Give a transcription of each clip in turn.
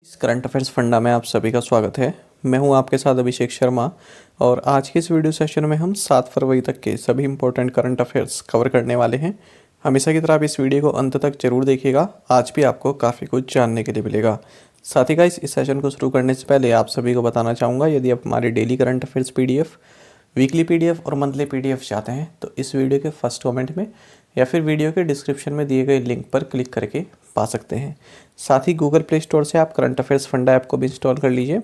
इस current affairs funda में आप सभी का स्वागत है। मैं हूं आपके साथ अभिषेक शर्मा और आज के इस वीडियो सेशन में हम 7 फरवरी तक के सभी इंपॉर्टेंट करंट अफेयर्स कवर करने वाले हैं। हमेशा की तरह आप इस वीडियो को अंत तक जरूर देखिएगा, आज भी आपको काफ़ी कुछ जानने के लिए मिलेगा। साथ ही गाइस, इस सेशन को शुरू करने से पहले आप सभी को बताना चाहूँगा, यदि आप हमारे daily current affairs PDF, weekly PDF और मंथली PDF चाहते हैं तो इस वीडियो के फर्स्ट कमेंट में या फिर वीडियो के डिस्क्रिप्शन में दिए गए लिंक पर क्लिक करके पा सकते हैं। साथ ही गूगल प्ले स्टोर से आप करंट अफेयर्स फंडा ऐप को भी इंस्टॉल कर लीजिए,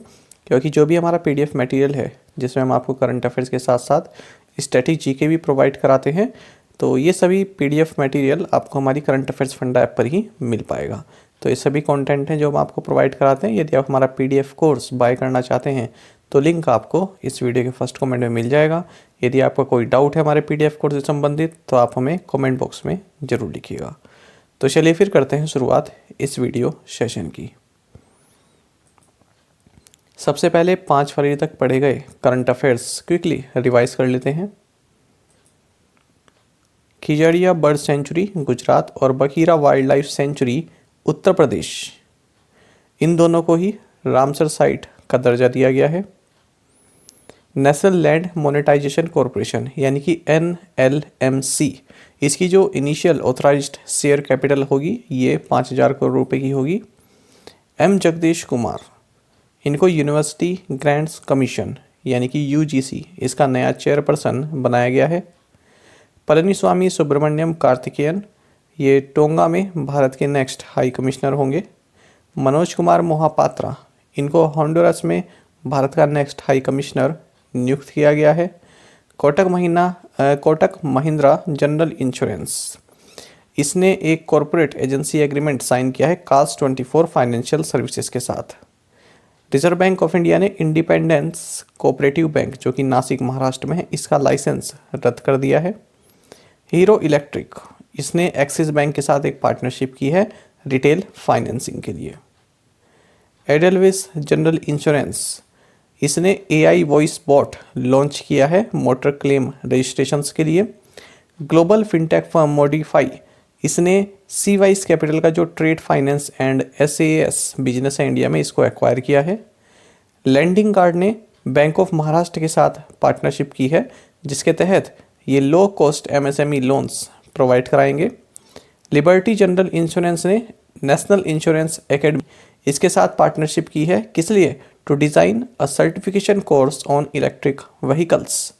क्योंकि जो भी हमारा PDF मटेरियल है जिसमें हम आपको करंट अफेयर्स के साथ साथ स्टैटिक GK भी प्रोवाइड कराते हैं, तो ये सभी PDF मटेरियल आपको हमारी करंट अफेयर्स फंडा ऐप पर ही मिल पाएगा। तो ये सभी कंटेंट हैं जो हम आपको प्रोवाइड कराते हैं। यदि आप हमारा PDF कोर्स बाय करना चाहते हैं तो लिंक आपको इस वीडियो के फर्स्ट कमेंट में मिल जाएगा। यदि आपका कोई डाउट है हमारे PDF कोर्स से संबंधित तो आप हमें कमेंट बॉक्स में ज़रूर लिखिएगा। तो चलिए फिर करते हैं शुरुआत इस वीडियो सेशन की। सबसे पहले 5 फरवरी तक पढ़े गए करंट अफेयर्स क्विकली रिवाइज कर लेते हैं। खिजड़िया बर्ड सेंचुरी गुजरात और Bakhira wild life sanctuary Uttar Pradesh, इन दोनों को ही रामसर साइट का दर्जा दिया गया है। नेशनल लैंड मोनेटाइजेशन कॉरपोरेशन यानी कि NLMC, इसकी जो इनिशियल ऑथराइज्ड शेयर कैपिटल होगी ये 5,000 करोड़ रुपए की होगी। M जगदीश कुमार, इनको यूनिवर्सिटी ग्रांट्स कमीशन यानी कि UGC, इसका नया चेयरपर्सन बनाया गया है। पलनीस्वामी सुब्रमण्यम कार्तिकेयन, ये टोंगा में भारत के नेक्स्ट हाई कमिश्नर होंगे। मनोज कुमार मोहापात्रा, इनको हॉन्डुरास में भारत का नेक्स्ट हाई कमिश्नर नियुक्त किया गया है। कोटक महिंद्रा जनरल इंश्योरेंस, इसने एक कॉरपोरेट एजेंसी एग्रीमेंट साइन किया है कास्ट 24 फाइनेंशियल सर्विसेज के साथ। रिजर्व बैंक ऑफ इंडिया ने इंडिपेंडेंस कोऑपरेटिव बैंक, जो कि नासिक महाराष्ट्र में है, इसका लाइसेंस रद्द कर दिया है। हीरो इलेक्ट्रिक, इसने एक्सिस बैंक के साथ एक पार्टनरशिप की है रिटेल फाइनेंसिंग के लिए। एडेलविस जनरल इंश्योरेंस, इसने AI वॉइस बॉट लॉन्च किया है मोटर क्लेम रजिस्ट्रेशंस के लिए। ग्लोबल फिनटेक फर्म मॉडिफाई, इसने CWISE कैपिटल का जो trade finance and SAS business है इंडिया में, इसको एक्वायर किया है। लैंडिंग कार्ड ने बैंक ऑफ महाराष्ट्र के साथ पार्टनरशिप की है, जिसके तहत ये low cost MSME loans provide कराएंगे। लिबर्टी जनरल इंश्योरेंस ने नेशनल इंश्योरेंस एकेडमी, इसके साथ पार्टनरशिप की है, किस लिए? To design a certification course on electric vehicles.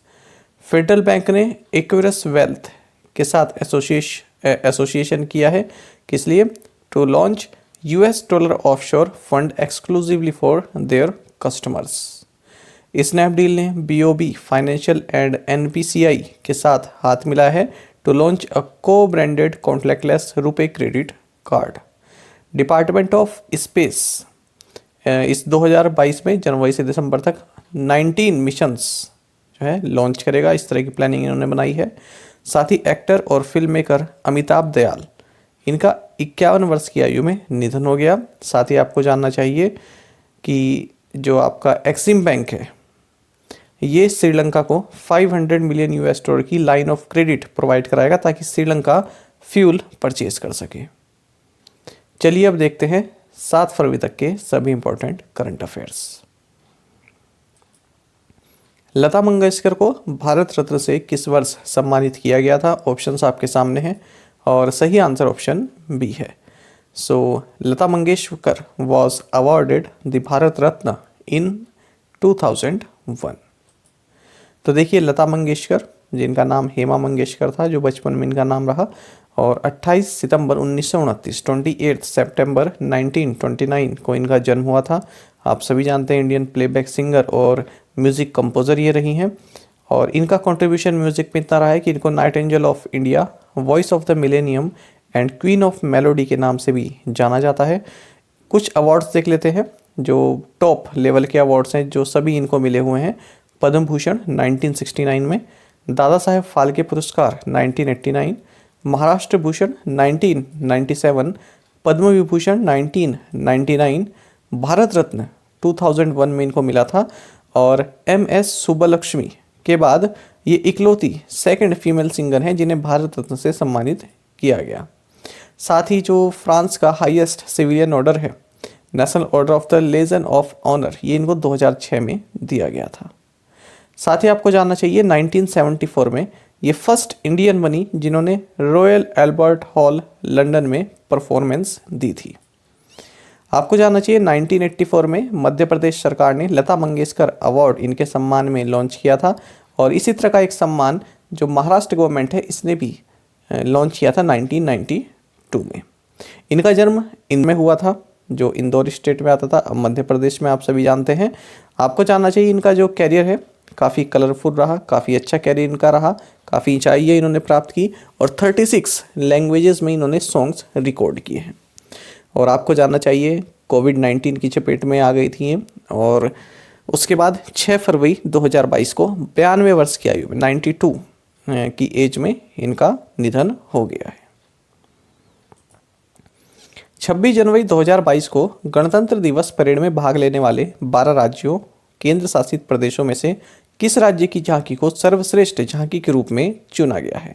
Federal bank ने इक्विरस वेल्थ के साथ एसोसिएशन किया है, किस लिए? To launch $dollar offshore fund exclusively for their customers. Snapdeal ने BOB फाइनेंशियल एंड NPCI के साथ हाथ मिला है टू लॉन्च अ को branded contactless RuPay credit card. Department of space इस 2022 में जनवरी से दिसंबर तक 19 मिशंस जो है लॉन्च करेगा, इस तरह की प्लानिंग इन्होंने बनाई है। साथ ही एक्टर और फिल्म मेकर अमिताभ दयाल, इनका 51 वर्ष की आयु में निधन हो गया। साथ ही आपको जानना चाहिए कि जो आपका एक्सिम बैंक है, ये श्रीलंका को $500 मिलियन की लाइन ऑफ क्रेडिट प्रोवाइड कराएगा ताकि श्रीलंका फ्यूल परचेज कर सके। चलिए अब देखते हैं 7 फरवरी तक के सभी important current affairs. Lata Mangeshkar को भारत रत्न से किस वर्ष सम्मानित किया गया था? ऑप्शंस आपके सामने हैं और सही आंसर ऑप्शन बी है। Lata Mangeshkar was awarded the Bharat Ratna in 2001। तो देखिए, लता मंगेशकर, जिनका नाम हेमा मंगेशकर था, जो बचपन में इनका नाम रहा, और 28 सितंबर 1929 28 सितंबर 1929 को इनका जन्म हुआ था। आप सभी जानते हैं इंडियन प्लेबैक सिंगर और म्यूज़िक कंपोज़र ये रही हैं, और इनका कंट्रीब्यूशन म्यूज़िक में इतना रहा है कि इनको Nightingale of India, voice of the millennium and queen of melody के नाम से भी जाना जाता है। कुछ अवार्ड्स देख लेते हैं जो टॉप लेवल के अवार्ड्स हैं जो सभी इनको मिले हुए हैं। पद्म भूषण 1969 में, दादा साहेब फाल्के पुरस्कार 1989, महाराष्ट्र भूषण 1997, पद्म विभूषण 1999, भारत रत्न 2001 में इनको मिला था, और MS सुब्बलक्ष्मी के बाद ये इकलौती सेकंड फीमेल सिंगर हैं जिन्हें भारत रत्न से सम्मानित किया गया। साथ ही जो फ्रांस का हाईएस्ट सिविलियन ऑर्डर है national order of the legion of honour, ये इनको 2006 में दिया गया था। साथ ही आपको जानना चाहिए 1974 में ये फर्स्ट इंडियन बनी जिन्होंने रॉयल एल्बर्ट हॉल लंदन में परफॉर्मेंस दी थी। आपको जानना चाहिए 1984 में मध्य प्रदेश सरकार ने लता मंगेशकर अवार्ड इनके सम्मान में लॉन्च किया था, और इसी तरह का एक सम्मान जो महाराष्ट्र गवर्नमेंट है इसने भी लॉन्च किया था 1992 में। इनका जन्म इनमें हुआ था जो इंदौर स्टेट में आता था, अब मध्य प्रदेश में आप सभी जानते हैं। आपको जानना चाहिए इनका जो कैरियर है काफ़ी कलरफुल रहा, काफ़ी अच्छा कैरियर इनका रहा, काफ़ी ऊंचाइयाँ इन्होंने प्राप्त की और 36 लैंग्वेजेस में इन्होंने सॉन्ग्स रिकॉर्ड किए हैं। और आपको जानना चाहिए कोविड-19 की चपेट में आ गई थी ये, और उसके बाद 6 फरवरी 2022 को 92 वर्ष की आयु में 92 की एज में इनका निधन हो गया है। 26 जनवरी 2022 को गणतंत्र दिवस परेड में भाग लेने वाले 12 राज्यों केंद्र शासित प्रदेशों में से किस राज्य की झांकी को सर्वश्रेष्ठ झांकी के रूप में चुना गया है?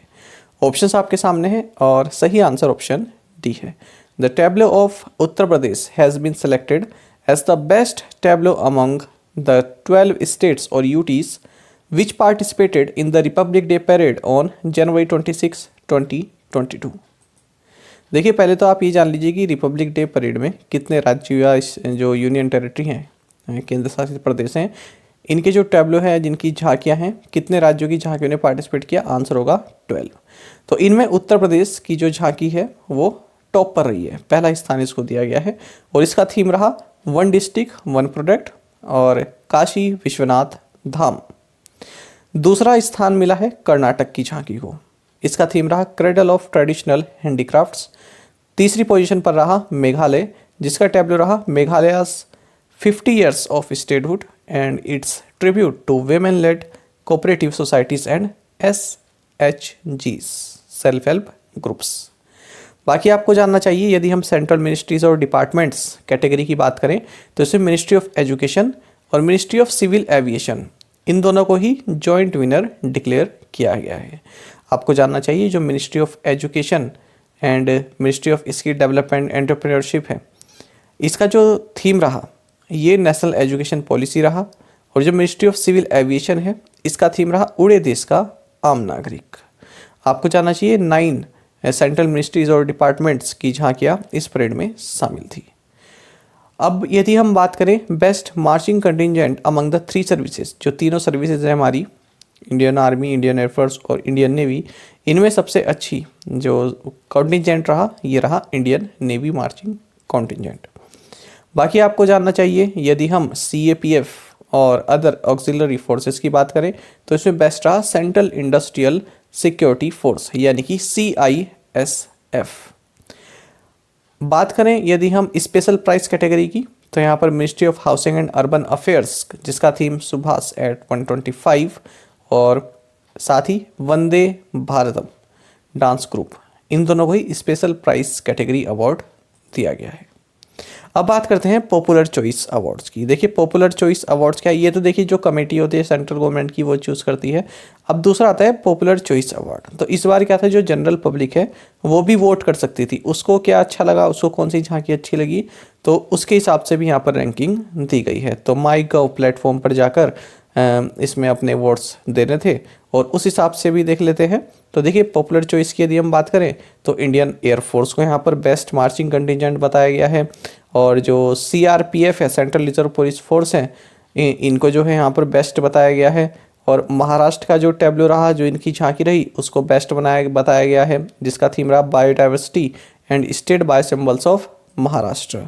ऑप्शंस आपके सामने हैं और सही आंसर ऑप्शन डी है। The tableau of Uttar Pradesh has been selected as the best tableau among the 12 states और UTs which participated in the Republic Day parade on January 26, 2022। देखिए पहले तो आप ये जान लीजिए कि रिपब्लिक डे परेड में कितने राज्य या जो यूनियन टेरिटरी हैं, केंद्र शासित प्रदेश हैं, इनके जो टैब्लो है जिनकी झांकियां हैं, कितने राज्यों की झांकियों ने पार्टिसिपेट किया? आंसर होगा 12। तो इनमें उत्तर प्रदेश की जो झांकी है वो टॉप पर रही है, पहला स्थान इसको दिया गया है, और इसका थीम रहा 1 डिस्ट्रिक्ट 1 प्रोडक्ट और काशी विश्वनाथ धाम। दूसरा स्थान मिला है कर्नाटक की झांकी को, इसका थीम रहा क्रेडल ऑफ ट्रेडिशनल हैंडीक्राफ्ट्स। तीसरी पोजीशन पर रहा मेघालय, जिसका टैब्लो रहा Meghalaya's 50 years of statehood and its tribute to women led cooperative societies and SHGs self help groups. बाकी आपको जानना चाहिए यदि हम सेंट्रल मिनिस्ट्रीज और डिपार्टमेंट्स कैटेगरी की बात करें तो इसमें मिनिस्ट्री ऑफ एजुकेशन और मिनिस्ट्री ऑफ सिविल एविएशन, इन दोनों को ही जॉइंट विनर डिक्लेयर किया गया है। आपको जानना चाहिए जो ministry of education and ministry of skill development entrepreneurship है, इसका जो थीम रहा ये नेशनल एजुकेशन पॉलिसी रहा, और जो मिनिस्ट्री ऑफ सिविल एविएशन है इसका थीम रहा उड़े देश का आम नागरिक। आपको जानना चाहिए 9 सेंट्रल मिनिस्ट्रीज और डिपार्टमेंट्स की झांकियाँ इस परेड में शामिल थी। अब यदि हम बात करें best marching contingent among the 3 services, जो तीनों सर्विसेज है हमारी, इंडियन आर्मी, इंडियन एयरफोर्स और इंडियन नेवी, इनमें सबसे अच्छी जो कॉन्टिजेंट रहा ये रहा इंडियन नेवी मार्चिंग कॉन्टिजेंट। बाकी आपको जानना चाहिए यदि हम CAPF और अदर ऑक्सिलरी फोर्सेस की बात करें तो इसमें बेस्ट रहा सेंट्रल इंडस्ट्रियल सिक्योरिटी फोर्स यानी कि CISF। बात करें यदि हम स्पेशल प्राइस कैटेगरी की तो यहाँ पर ministry of housing and urban affairs, जिसका थीम सुभाष एट 125, और साथ ही वंदे भारतम डांस ग्रुप, इन दोनों को ही स्पेशल प्राइस कैटेगरी अवार्ड दिया गया है। अब बात करते हैं पॉपुलर चॉइस अवार्ड्स की। देखिए पॉपुलर चॉइस अवार्ड्स क्या है, ये तो देखिए जो कमेटी होती है सेंट्रल गवर्नमेंट की वो चूज़ करती है। अब दूसरा आता है पॉपुलर चॉइस अवार्ड। तो इस बार क्या था, जो जनरल पब्लिक है वो भी वोट कर सकती थी, उसको क्या अच्छा लगा, उसको कौन सी झांकी अच्छी लगी, तो उसके हिसाब से भी यहाँ पर रैंकिंग दी गई है। तो माईगव प्लेटफॉर्म पर जाकर इसमें अपने वोट्स देने थे और उस हिसाब से भी देख लेते हैं। तो देखिए पॉपुलर चॉइस की यदि हम बात करें तो इंडियन एयरफोर्स को यहाँ पर बेस्ट मार्चिंग कंटिजेंट बताया गया है, और जो CRPF है सेंट्रल रिजर्व पुलिस फोर्स है इनको जो है यहाँ पर बेस्ट बताया गया है, और महाराष्ट्र का जो टैब्लो रहा जो इनकी झांकी रही उसको बेस्ट बताया गया है, जिसका थीम रहा biodiversity and state bio symbols of Maharashtra.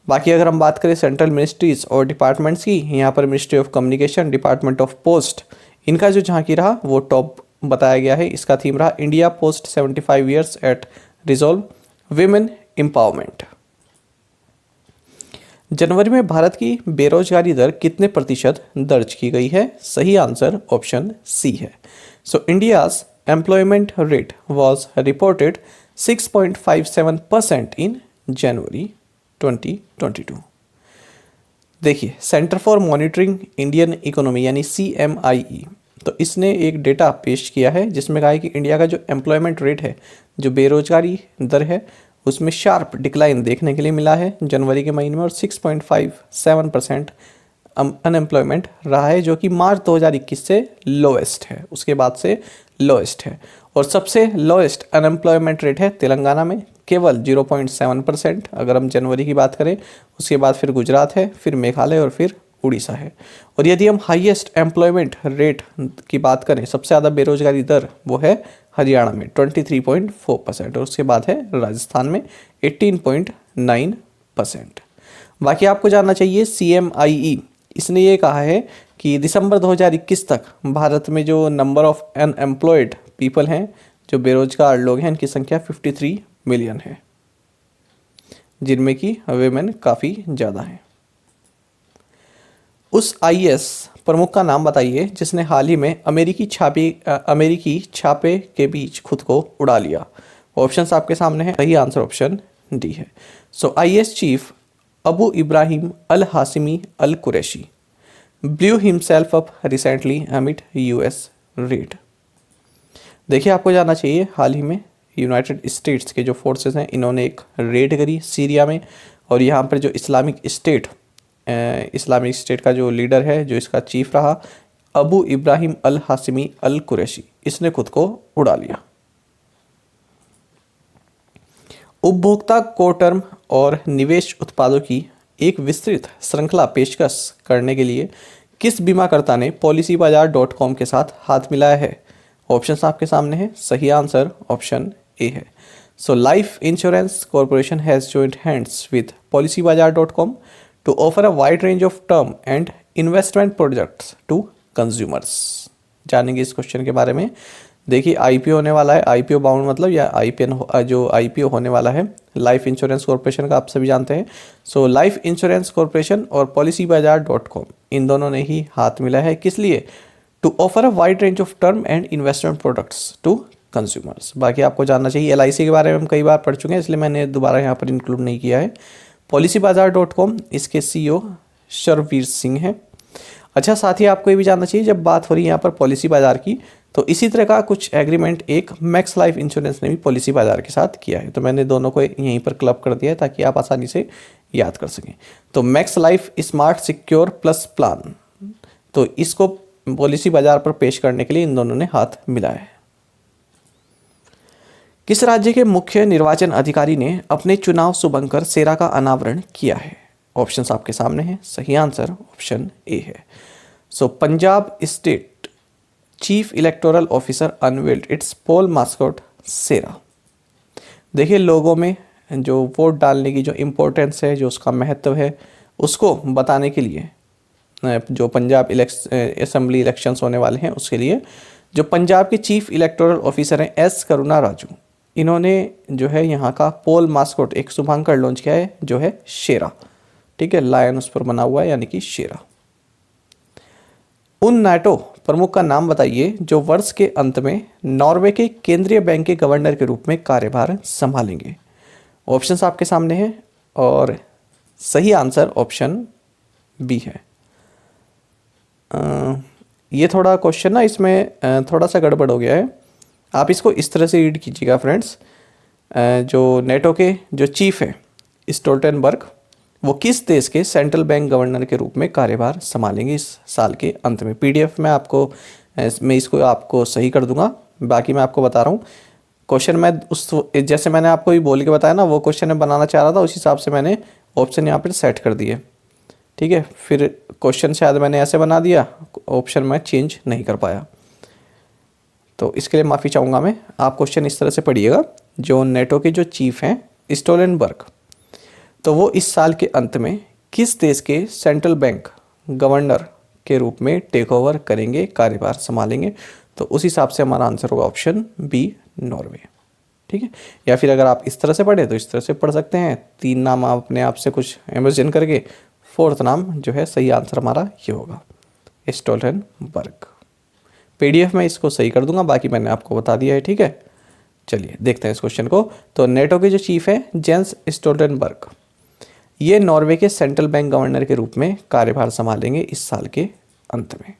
बाकी अगर हम बात करें सेंट्रल मिनिस्ट्रीज और डिपार्टमेंट्स की, यहाँ पर ministry of communication, department of post, इनका जो झांकी रहा वो टॉप बताया गया है। इसका थीम रहा India Post 75 years at resolve women empowerment. जनवरी में भारत की बेरोजगारी दर कितने प्रतिशत दर्ज की गई है? सही आंसर ऑप्शन सी है। सो India's employment rate was reported 6.57% इन जनवरी 2022। देखिए centre for monitoring Indian economy यानी CMIE, तो इसने एक डेटा पेश किया है जिसमें कहा है कि इंडिया का जो एम्प्लॉयमेंट रेट है, जो बेरोजगारी दर है, उसमें शार्प डिक्लाइन देखने के लिए मिला है जनवरी के महीने में, और 6.57% अनएम्प्लॉयमेंट रहा है, जो कि मार्च 2021 से लोएस्ट है, उसके बाद से लोएस्ट है। और सबसे लोएस्ट अनएम्प्लॉयमेंट रेट है तेलंगाना में, केवल 0.7% अगर हम जनवरी की बात करें। उसके बाद फिर गुजरात है, फिर मेघालय और फिर उड़ीसा है। और यदि हम हाईएस्ट एम्प्लॉयमेंट रेट की बात करें, सबसे ज़्यादा बेरोजगारी दर, वो है हरियाणा में 23.4%, और उसके बाद है राजस्थान में 18.9%। बाकी आपको जानना चाहिए CMIE, इसने ये कहा है कि दिसंबर 2021 तक भारत में जो नंबर ऑफ अनएम्प्लॉयड पीपल हैं, जो बेरोजगार लोग हैं, इनकी संख्या 53 मिलियन है, जिनमें कि वेमेन काफ़ी ज़्यादा हैं। उस IAS प्रमुख का नाम बताइए जिसने हाल ही में अमेरिकी छापे के बीच खुद को उड़ा लिया। ऑप्शंस आपके सामने हैं, सही आंसर ऑप्शन डी है। So IAS chief Abu Ibrahim al Hashimi al Qurayshi blew himself up recently amid US raid. देखिए, आपको जानना चाहिए हाल ही में यूनाइटेड स्टेट्स के जो फोर्सेस हैं, इन्होंने एक रेड करी सीरिया में, और यहाँ पर जो इस्लामिक स्टेट का जो लीडर है, जो इसका चीफ रहा, Abu Ibrahim al Hashimi al Qureshi, इसने खुद को उड़ा लिया। उपभोक्ता को टर्म और निवेश उत्पादों की एक विस्तृत श्रृंखला पेशकश करने के लिए किस बीमाकर्ता ने policybazaar.com के साथ हाथ मिलाया है? ऑप्शंस आपके सामने हैं, सही आंसर ऑप्शन ए है। So life insurance corporation has joined hands with policybazaar.com to offer a wide range of term and investment products to consumers। जानेंगे इस क्वेश्चन के बारे में। देखिए, IPO होने वाला है, IPO बाउंड मतलब, या IPO होने वाला है लाइफ इंश्योरेंस कॉर्पोरेशन का, आप सभी जानते हैं। सो लाइफ इंश्योरेंस कॉर्पोरेशन और policybazaar.com, इन दोनों ने ही हाथ मिला है, किस लिए? To offer a wide range of term and investment products to consumers. बाकी आपको जानना चाहिए LIC के बारे में हम कई बार पढ़ चुके हैं, इसलिए मैंने दोबारा यहाँ पर इंक्लूड नहीं किया है। policybazaar.com, इसके CEO शर्ववीर सिंह हैं। अच्छा, साथ ही आपको ये भी जानना चाहिए, जब बात हो रही है यहाँ पर पॉलिसी बाजार की, तो इसी तरह का कुछ एग्रीमेंट एक मैक्स लाइफ इंश्योरेंस ने भी पॉलिसी बाजार के साथ किया है। तो मैंने दोनों को यहीं पर क्लब कर दिया है ताकि आप आसानी से याद कर सकें। तो max life smart secure plus plan, तो इसको पॉलिसी बाजार पर पेश करने के लिए इन दोनों ने हाथ मिलाया है। किस राज्य के मुख्य निर्वाचन अधिकारी ने अपने चुनाव शुभंकर सेरा का अनावरण किया है? ऑप्शंस आपके सामने हैं, सही आंसर ऑप्शन ए है। So Punjab state chief electoral officer unveiled its poll mascot Shera. देखिए, लोगों में जो वोट डालने की जो इम्पोर्टेंस है, जो उसका महत्व है, उसको बताने के लिए जो पंजाब असेंबली इलेक्शंस होने वाले हैं, उसके लिए जो पंजाब के चीफ इलेक्टोरल ऑफिसर हैं S करुणा राजू, इन्होंने जो है यहाँ का पोल मास्कॉट एक शुभांकर लॉन्च किया है, जो है शेरा। ठीक है, लायन उस पर बना हुआ है, यानी कि शेरा। उन नाटो प्रमुख का नाम बताइए जो वर्ष के अंत में नॉर्वे के केंद्रीय बैंक के गवर्नर के रूप में कार्यभार संभालेंगे। ऑप्शंस आपके सामने हैं, और सही आंसर ऑप्शन बी है। ये थोड़ा क्वेश्चन ना, इसमें थोड़ा सा गड़बड़ हो गया है, आप इसको इस तरह से रीड कीजिएगा फ्रेंड्स। जो नेटो के जो चीफ है स्टोल्टनबर्ग, वो किस देश के सेंट्रल बैंक गवर्नर के रूप में कार्यभार संभालेंगे इस साल के अंत में? PDF में मैं इसको आपको सही कर दूंगा। बाकी मैं आपको बता रहा हूँ क्वेश्चन, मैं जैसे मैंने आपको भी बोल के बताया ना, वो क्वेश्चन मैं बनाना चाह रहा था, उस हिसाब से मैंने ऑप्शन यहाँ पर सेट कर दिए। ठीक है, फिर क्वेश्चन शायद मैंने ऐसे बना दिया, ऑप्शन मैं चेंज नहीं कर पाया, तो इसके लिए माफ़ी चाहूँगा मैं। आप क्वेश्चन इस तरह से पढ़िएगा, जो नेटो के जो चीफ हैं स्टोल्टनबर्ग, तो वो इस साल के अंत में किस देश के सेंट्रल बैंक गवर्नर के रूप में टेक ओवर करेंगे, कार्यभार संभालेंगे? तो उस हिसाब से हमारा आंसर होगा ऑप्शन बी, नॉर्वे। ठीक है, या फिर अगर आप इस तरह से पढ़े तो इस तरह से पढ़ सकते हैं, 3 नाम आप अपने आप से कुछ इमेजिन करके, 4th नाम जो है सही आंसर हमारा ये होगा, स्टोल्टनबर्ग। PDF में इसको सही कर दूंगा, बाकी मैंने आपको बता दिया है। ठीक है, चलिए देखते हैं इस क्वेश्चन को। तो नेटो के जो चीफ है जेंस स्टोल्टनबर्ग, ये नॉर्वे के सेंट्रल बैंक गवर्नर के रूप में कार्यभार संभालेंगे इस साल के अंत में।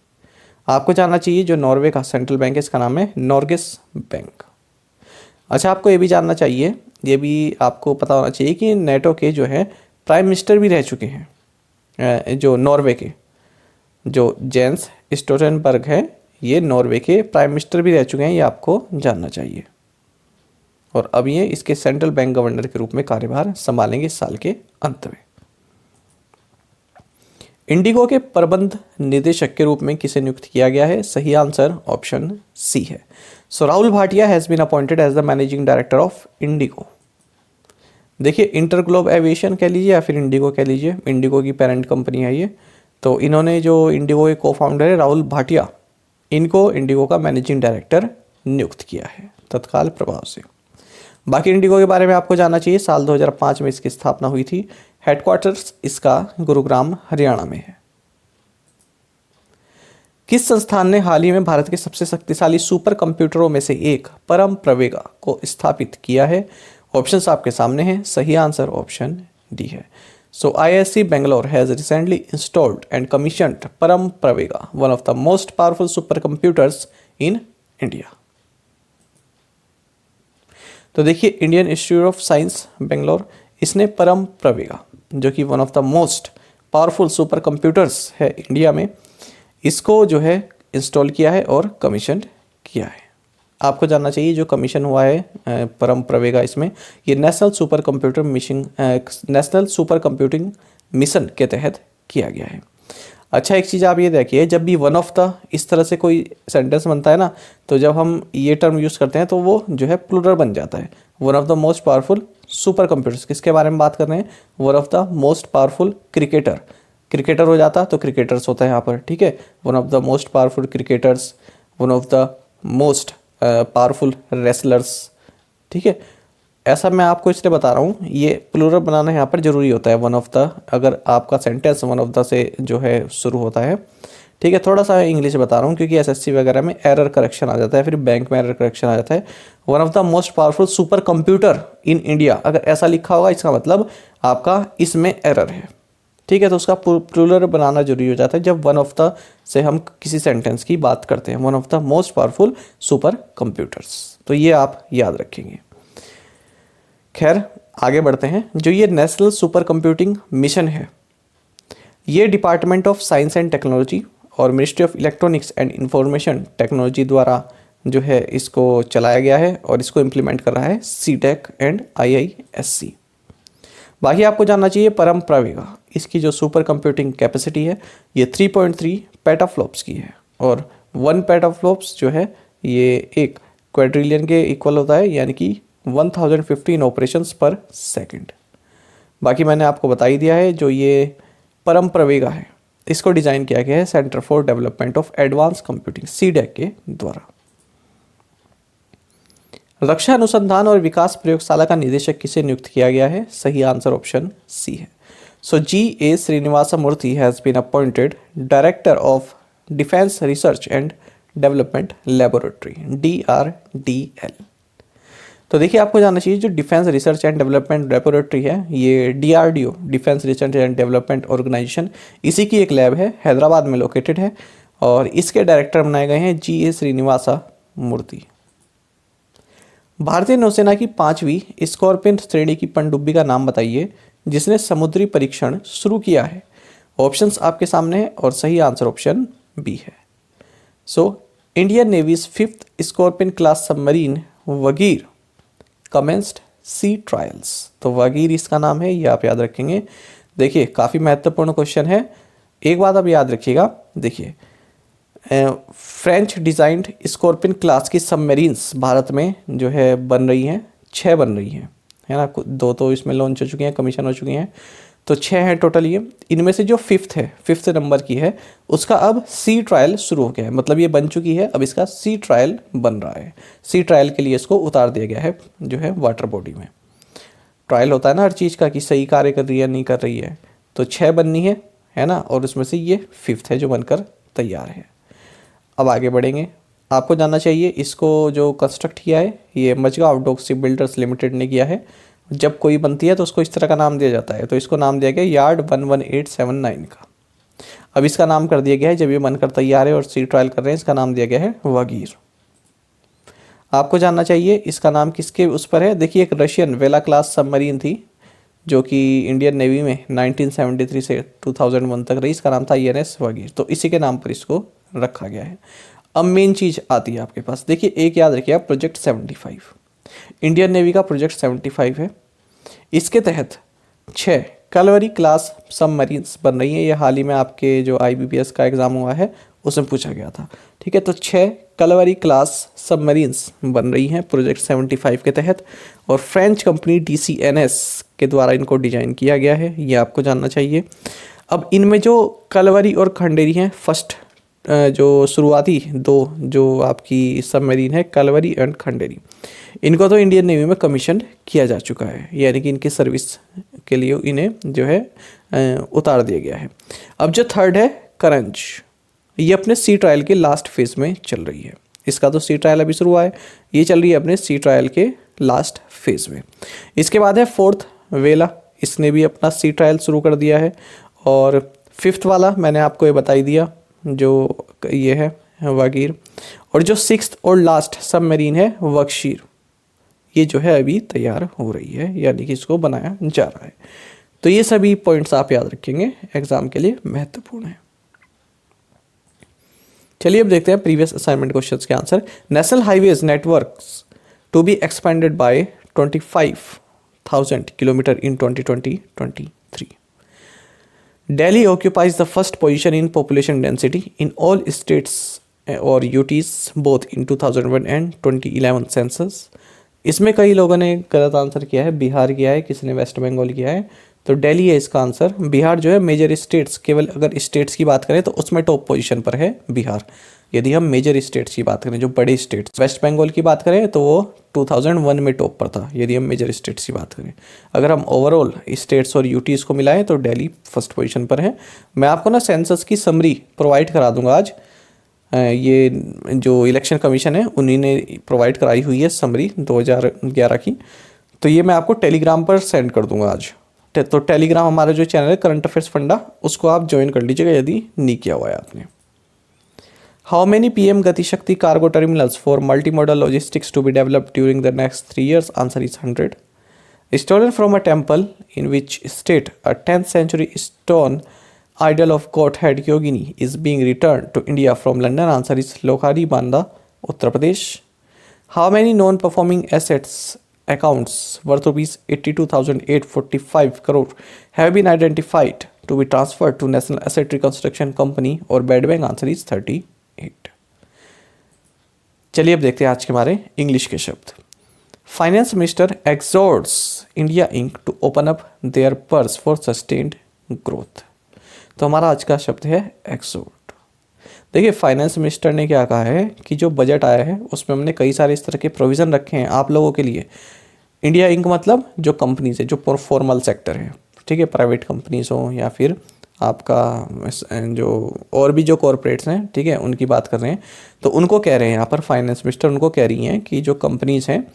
आपको जानना चाहिए जो नॉर्वे का सेंट्रल बैंक है, इसका नाम है नॉर्गेस बैंक। अच्छा, आपको ये भी जानना चाहिए ये भी आपको पता होना चाहिए कि नेटो के जो है प्राइम मिनिस्टर भी रह चुके हैं। जो नॉर्वे के जो जेंस स्टोल्टेनबर्ग है, ये नॉर्वे के प्राइम मिनिस्टर भी रह चुके हैं, ये आपको जानना चाहिए। और अब ये इसके सेंट्रल बैंक गवर्नर के रूप में कार्यभार संभालेंगे इस साल के अंत में। इंडिगो के प्रबंध निदेशक के रूप में किसे नियुक्त किया गया है? सही आंसर ऑप्शन सी है। So Rahul Bhatia has been appointed as the managing director of IndiGo. देखिए, इंटरग्लोब एविएशन कह लीजिए या फिर इंडिगो कह लीजिए, इंडिगो की पेरेंट कंपनी है ये। तो इन्होंने जो इंडिगो के को फाउंडर है राहुल भाटिया, इनको इंडिगो का मैनेजिंग डायरेक्टर नियुक्त किया है तत्काल प्रभाव से। बाकी इंडिगो के बारे में आपको जानना चाहिए, साल 2005 में इसकी स्थापना हुई थी। हेडक्वार्टर्स इसका गुरुग्राम हरियाणा में है। किस संस्थान ने हाल ही में भारत के सबसे शक्तिशाली सुपर कंप्यूटरों में से एक परम प्रवेगा को स्थापित किया है? ऑप्शंस आपके सामने हैं, सही आंसर ऑप्शन डी है। सो IISc Bangalore has recently installed and commissioned Param Pravega, one of the most powerful supercomputers in India. तो देखिए, Indian institute of science Bangalore, इसने परम प्रवेगा जो कि one of the most powerful super computers है India में, इसको जो है इंस्टॉल किया है और कमीशन किया है। आपको जानना चाहिए जो कमीशन हुआ है परम प्रवेगा, इसमें ये नेशनल सुपर कंप्यूटिंग मिशन के तहत किया गया है। अच्छा, एक चीज़ आप ये देखिए, जब भी वन ऑफ द इस तरह से कोई सेंटेंस बनता है ना, तो जब हम ये टर्म यूज़ करते हैं तो वो जो है प्लूरल बन जाता है। One of the most powerful super computers, किसके बारे में बात कर रहे हैं? One of the most powerful cricketer हो जाता तो क्रिकेटर्स होता है यहाँ पर, ठीक है। One of the most powerful cricketers, one of the most powerful wrestlers, ठीक है। ऐसा मैं आपको इसलिए बता रहा हूँ, ये प्लूरल बनाना यहाँ पर जरूरी होता है। वन ऑफ द, अगर आपका सेंटेंस वन ऑफ द से जो है शुरू होता है, ठीक है। थोड़ा सा इंग्लिश बता रहा हूँ क्योंकि SSC वगैरह में एरर करेक्शन आ जाता है, फिर बैंक में एरर करेक्शन आ जाता है। One of the most powerful super computer in India, अगर ऐसा लिखा होगा इसका मतलब आपका इसमें एरर है, ठीक है। तो उसका प्लूरल बनाना जरूरी हो जाता है जब वन ऑफ द से हम किसी सेंटेंस की बात करते हैं, one of the most powerful super computers. तो ये आप याद रखेंगे। खैर, आगे बढ़ते हैं। जो ये नेशनल सुपर कंप्यूटिंग मिशन है, ये department of science and technology और ministry of electronics and information technology द्वारा जो है इसको चलाया गया है और इसको इम्प्लीमेंट कर रहा है CTEC एंड IISc। बाकी आपको जानना चाहिए परम प्रवेगा, इसकी जो सुपर कंप्यूटिंग कैपेसिटी है ये 3.3 पेटाफ्लॉप्स की है, और 1 पेटाफ्लॉप्स जो है ये 1 क्वाड्रिलियन के इक्वल होता है, यानी कि 1015 ऑपरेशंस पर सेकंड। बाकी मैंने आपको बता ही दिया है, जो ये परम प्रवेगा है इसको डिज़ाइन किया गया है centre for development of advance computing CDEC के द्वारा। रक्षा अनुसंधान और विकास प्रयोगशाला का निदेशक किसे नियुक्त किया गया है? सही आंसर ऑप्शन सी है। So G.A. Srinivas Murthy has been appointed director of defence research and development laboratory DRDL। तो देखिए, आपको जानना चाहिए जो defence research and development laboratory है, ये DRDO defence research and development organisation, इसी की एक लैब है, हैदराबाद में लोकेटेड है, और इसके डायरेक्टर बनाए गए हैं G.A. श्रीनिवासा मूर्ति। भारतीय नौसेना की 5वीं स्कॉर्पियन श्रेणी की पनडुब्बी का नाम बताइए जिसने समुद्री परीक्षण शुरू किया है। ऑप्शंस आपके सामने हैं और सही आंसर ऑप्शन बी है। So Indian navy's 5th Scorpene class submarine Vagir commenced sea trials. तो वगीर इसका नाम है, ये आप याद रखेंगे। देखिए, काफ़ी महत्वपूर्ण क्वेश्चन है, एक बात आप याद रखिएगा। देखिए, फ्रेंच डिज़ाइंड स्कॉर्पियन क्लास की सबमरीन्स भारत में जो है बन रही हैं, 6 बन रही हैं, है ना। 2 तो इसमें लॉन्च हो चुकी हैं, कमीशन हो चुकी हैं, तो 6 हैं टोटल ये। इनमें से जो 5th है, 5th नंबर की है, उसका अब सी ट्रायल शुरू हो गया है, मतलब ये बन चुकी है, अब इसका सी ट्रायल बन रहा है। सी ट्रायल के लिए इसको उतार दिया गया है जो है वाटर बॉडी में। ट्रायल होता है ना हर चीज़ का कि सही कार्य कर रही है नहीं कर रही है। तो 6 बननी है ना, और उसमें से ये 5th है जो बनकर तैयार है। अब आगे बढ़ेंगे। आपको जानना चाहिए इसको जो कंस्ट्रक्ट किया है ये Mazagon dock ship builders limited ने किया है। जब कोई बनती है तो उसको इस तरह का नाम दिया जाता है, तो इसको नाम दिया गया यार्ड 11879 का। अब इसका नाम कर दिया गया है, जब ये बनकर तैयार है और सी ट्रायल कर रहे हैं, इसका नाम दिया गया है वगीर। आपको जानना चाहिए इसका नाम किसके उस पर है। देखिए एक रशियन वेला क्लास सबमरीन थी जो कि इंडियन नेवी में 1973 से 2001 तक रही। इसका नाम था INS वागीर, तो इसी के नाम पर इसको रखा गया है। अब मेन चीज़ आती है आपके पास, देखिए एक याद रखिए आप, प्रोजेक्ट 75 इंडियन नेवी का प्रोजेक्ट 75 है। इसके तहत 6 कलवरी क्लास सबमरीन्स बन रही हैं। ये हाल ही में आपके जो IBPS का एग्ज़ाम हुआ है उसमें पूछा गया था, ठीक है। तो 6 कलवरी क्लास सबमरीन्स बन रही हैं प्रोजेक्ट 75 के तहत, और फ्रेंच कंपनी DCNS के द्वारा इनको डिजाइन किया गया है, ये आपको जानना चाहिए। अब इनमें जो कलवरी और खंडेरी हैं, फर्स्ट जो शुरुआती 2 जो आपकी सबमरीन है कलवरी एंड खंडेरी, इनको तो इंडियन नेवी में कमीशन किया जा चुका है, यानी कि इनकी सर्विस के लिए इन्हें जो है उतार दिया गया है। अब जो थर्ड है करंज, ये अपने सी ट्रायल के लास्ट फेज में चल रही है। इसका तो सी ट्रायल अभी शुरू हुआ है, ये चल रही है अपने सी ट्रायल के लास्ट फेज में। इसके बाद है फोर्थ वेला, इसने भी अपना सी ट्रायल शुरू कर दिया है। और फिफ्थ वाला मैंने आपको ये बता ही दिया जो ये है वागीर। और जो सिक्स्थ और लास्ट सबमरीन है वर्कशीर, ये जो है अभी तैयार हो रही है, यानी कि इसको बनाया जा रहा है। तो ये सभी पॉइंट्स आप याद रखेंगे, एग्जाम के लिए महत्वपूर्ण है। चलिए अब देखते हैं प्रीवियस असाइनमेंट क्वेश्चंस के answer. National highways networks to be expanded by 25,000 kilometre in 2023। Delhi occupies the first position in population density in all states or UTs both in 2001 and 2011 census. इसमें कई लोगों ने गलत आंसर किया है, बिहार किया है, किसी ने वेस्ट बंगाल किया है, तो दिल्ली है इसका आंसर। बिहार जो है मेजर स्टेट्स, केवल अगर स्टेट्स की बात करें तो उसमें टॉप पोजीशन पर है बिहार, यदि हम मेजर स्टेट्स की बात करें जो बड़े स्टेट्स। वेस्ट बंगाल की बात करें तो वो 2001 में टॉप पर था, यदि हम मेजर स्टेट्स की बात करें। अगर हम ओवरऑल स्टेट्स और यूटीज़ को मिलाएं तो दिल्ली फर्स्ट पोजीशन पर है। मैं आपको ना सेंसस की समरी प्रोवाइड करा दूंगा आज, ये जो इलेक्शन कमीशन है उन्हीं ने प्रोवाइड कराई हुई है समरी 2011 की, तो ये मैं आपको टेलीग्राम पर सेंड कर दूंगा आज। तो टेलीग्राम हमारा जो चैनल है करंट अफेयर्स फंडा, उसको आप ज्वाइन कर लीजिएगा यदि नहीं किया हुआ है आपने। How many PM Gati Shakti cargo terminals for multi modal logistics to be developed during the next 3 years? Answer is 100. Stolen from a temple in which state a 10th century stone idol of Godhead Yogini is being returned to India from London? Answer is Lokhari Banda, Uttar Pradesh. How many non-performing assets accounts worth rupees 82,845 crore have been identified to be transferred to National Asset Reconstruction Company or Bad Bank? Answer is 38. चलिए अब देखते हैं आज के हमारे English के शब्द। Finance minister exhorts India Inc to open up their purse for sustained growth. तो हमारा आज का शब्द है एक्सोर्ट। देखिए फाइनेंस मिनिस्टर ने क्या कहा है कि जो बजट आया है उसमें हमने कई सारे इस तरह के प्रोविज़न रखे हैं आप लोगों के लिए। इंडिया इंक मतलब जो कंपनीज है जो फॉर्मल सेक्टर है, ठीक है, प्राइवेट कंपनीज हो या फिर आपका जो और भी जो कॉरपोरेट्स हैं, ठीक है, उनकी बात कर रहे हैं। तो उनको कह रहे हैं यहाँ पर फाइनेंस मिनिस्टर उनको कह रही हैं कि जो कंपनीज हैं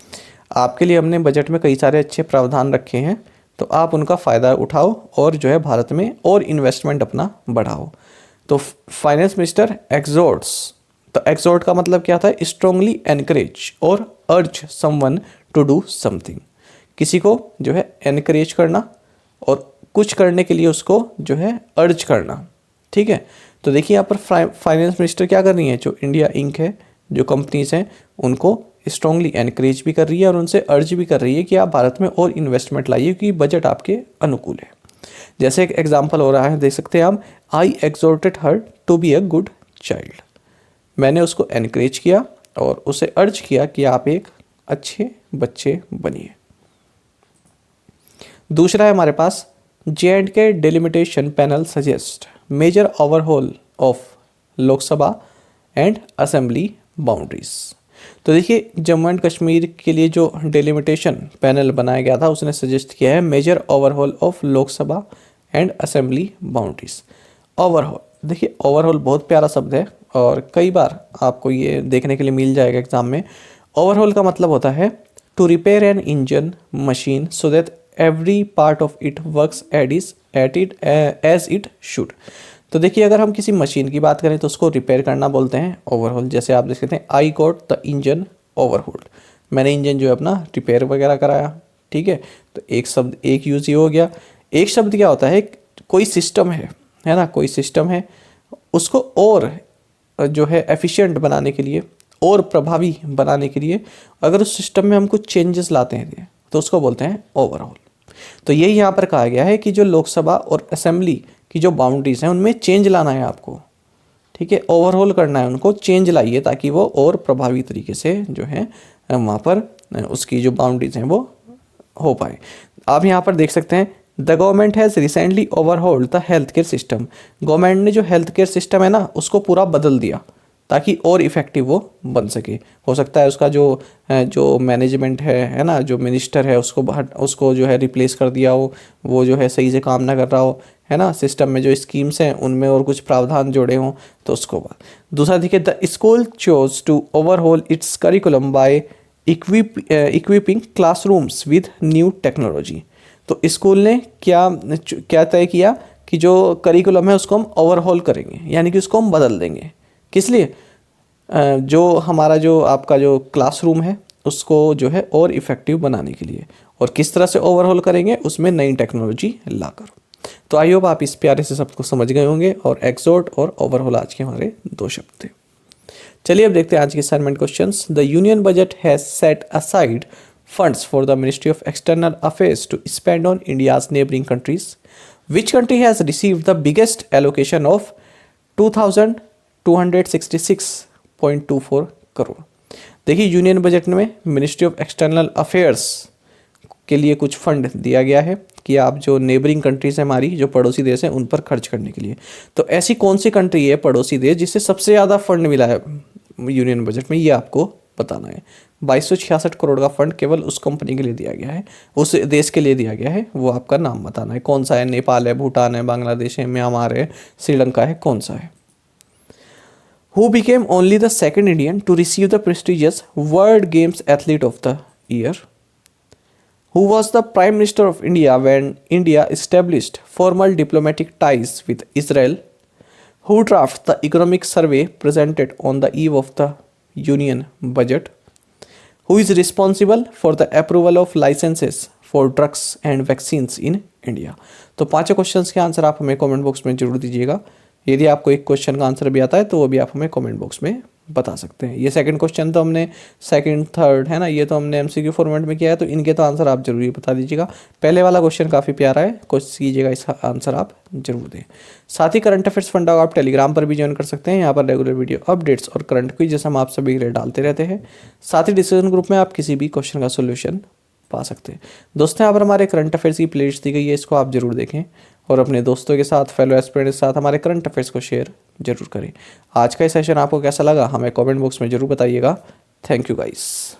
आपके लिए हमने बजट में कई सारे अच्छे प्रावधान रखे हैं, तो आप उनका फ़ायदा उठाओ और जो है भारत में और इन्वेस्टमेंट अपना बढ़ाओ। तो फाइनेंस मिनिस्टर एक्सोर्ट्स, तो एक्सोर्ट का मतलब क्या था? स्ट्रांगली एनकरेज और अर्ज समवन टू डू समथिंग, किसी को जो है एनकरेज करना और कुछ करने के लिए उसको जो है अर्ज करना, ठीक है। तो देखिए यहाँ पर फाइनेंस मिनिस्टर क्या कर रही है, जो इंडिया इंक है, जो कंपनीज हैं उनको स्ट्रांगली एनकरेज भी कर रही है और उनसे अर्ज भी कर रही है कि आप भारत में और इन्वेस्टमेंट लाइए क्योंकि बजट आपके अनुकूल है। जैसे एक एग्जाम्पल हो रहा है, देख सकते हैं आप, I exhorted her to be a good child, मैंने उसको एनकरेज किया और उसे अर्ज किया कि आप एक अच्छे बच्चे बनिए। दूसरा है हमारे पास, J&K delimitation panel suggest major overhaul of Lok Sabha and assembly boundaries. तो देखिए जम्मू एंड कश्मीर के लिए जो डिलिमिटेशन पैनल बनाया गया था उसने सजेस्ट किया है major overhaul of Lok Sabha and assembly boundaries. Overhaul, देखिए ओवरहॉल बहुत प्यारा शब्द है और कई बार आपको ये देखने के लिए मिल जाएगा एग्जाम में। ओवरहॉल का मतलब होता है to repair an engine machine so that every part of it works as it should. तो देखिए अगर हम किसी मशीन की बात करें तो उसको रिपेयर करना बोलते हैं ओवरहॉल। जैसे आप देख सकते हैं, आई गॉट द इंजन ओवरहोल्ड, मैंने इंजन जो है अपना रिपेयर वगैरह कराया, ठीक है। तो एक शब्द एक यूज ये हो गया। एक शब्द क्या होता है, कोई सिस्टम है ना, कोई सिस्टम है, उसको और जो है एफिशिएंट बनाने के लिए और प्रभावी बनाने के लिए अगर उस सिस्टम में हम कुछ चेंजेस लाते हैं तो उसको बोलते हैं ओवरऑल। तो यही यहाँ पर कहा गया है कि जो लोकसभा और असेंबली की जो बाउंड्रीज हैं उनमें चेंज लाना है आपको, ठीक है, ओवरऑल करना है, उनको चेंज लाइए ताकि वो और प्रभावी तरीके से जो है वहाँ पर उसकी जो बाउंड्रीज हैं वो हो पाए। आप यहाँ पर देख सकते हैं the government has recently overhauled the health care system. Government ने जो हेल्थ केयर सिस्टम है ना उसको पूरा बदल दिया ताकि और इफ़ेक्टिव वो बन सके। हो सकता है उसका जो मैनेजमेंट है ना, जो मिनिस्टर है उसको जो है रिप्लेस कर दिया हो, वो जो है सही से काम ना कर रहा हो, है ना, सिस्टम में जो स्कीम्स हैं उनमें और कुछ प्रावधान जोड़े हों तो उसको बाद। दूसरा देखिए, the school chose to overhaul its curriculum by equipping classrooms with new technology. तो स्कूल ने क्या तय किया कि जो करिकुलम है उसको हम ओवरहॉल करेंगे, यानी कि उसको हम बदल देंगे। किस लिए? जो हमारा जो आपका जो क्लासरूम है उसको जो है और इफ़ेक्टिव बनाने के लिए। और किस तरह से ओवरहॉल करेंगे? उसमें नई टेक्नोलॉजी लाकर। तो आई होप आप इस प्यारे से सबको समझ गए होंगे। और एक्सोर्ट और ओवरहॉल आज के हमारे 2 शब्द थे। चलिए अब देखते हैं आज के assignment questions. The union budget has set aside funds for the ministry of external affairs to spend on India's neighbouring countries. Which country has received the biggest allocation of 2,266.24 crore. देखिए, यूनियन बजट में ministry of external affairs के लिए कुछ fund दिया गया है कि आप जो नेबरिंग कंट्रीज है हमारी, जो पड़ोसी देश हैं, उन पर खर्च करने के लिए। तो ऐसी कौन सी कंट्री है पड़ोसी देश जिससे सबसे ज़्यादा फंड मिला है यूनियन बजट में, ये आपको बताना है। 2266 करोड़ का फंड केवल उस कंपनी के लिए दिया गया है, उस देश के लिए दिया गया है। वो आपका नाम बताना है, कौन सा है? नेपाल है, भूटान है, बांग्लादेश है, म्यांमार है, श्रीलंका है, कौन सा है? Who became only the second Indian to receive the prestigious World Games Athlete of the Year? Who was the Prime Minister of India when India established formal diplomatic ties with Israel? Who drafted the economic survey presented on the eve of the Union Budget? Who is responsible for the approval of licenses for drugs and vaccines in India? तो 5 questions के answer आप हमें comment box में जरूर दीजिएगा। यदि आपको एक क्वेश्चन का आंसर भी आता है तो वो भी आप हमें कमेंट बॉक्स में बता सकते हैं। ये सेकंड क्वेश्चन तो हमने सेकंड थर्ड है ना, ये तो हमने एमसीक्यू फॉर्मेट में किया है, तो इनके तो आंसर आप जरूर बता दीजिएगा। पहले वाला क्वेश्चन काफ़ी प्यारा है, कोशिश कीजिएगा इसका आंसर आप जरूर दें। साथ ही करंट अफेयर्स फंडा को आप टेलीग्राम पर भी ज्वाइन कर सकते हैं। यहाँ पर रेगुलर वीडियो अपडेट्स और करंट क्विज जैसे हम आप सभी के लिए डालते रहते हैं। साथ ही डिस्कशन ग्रुप में आप किसी भी क्वेश्चन का सोल्यूशन पा सकते हैं। दोस्तों, यहाँ पर हमारे करंट अफेयर्स की प्लेलिस्ट दी गई है, इसको आप जरूर देखें और अपने दोस्तों के साथ, फेलो एस्पिरेंट के साथ हमारे करंट अफेयर्स को शेयर जरूर करें। आज का ये सेशन आपको कैसा लगा हमें कमेंट बॉक्स में जरूर बताइएगा। Thank you guys.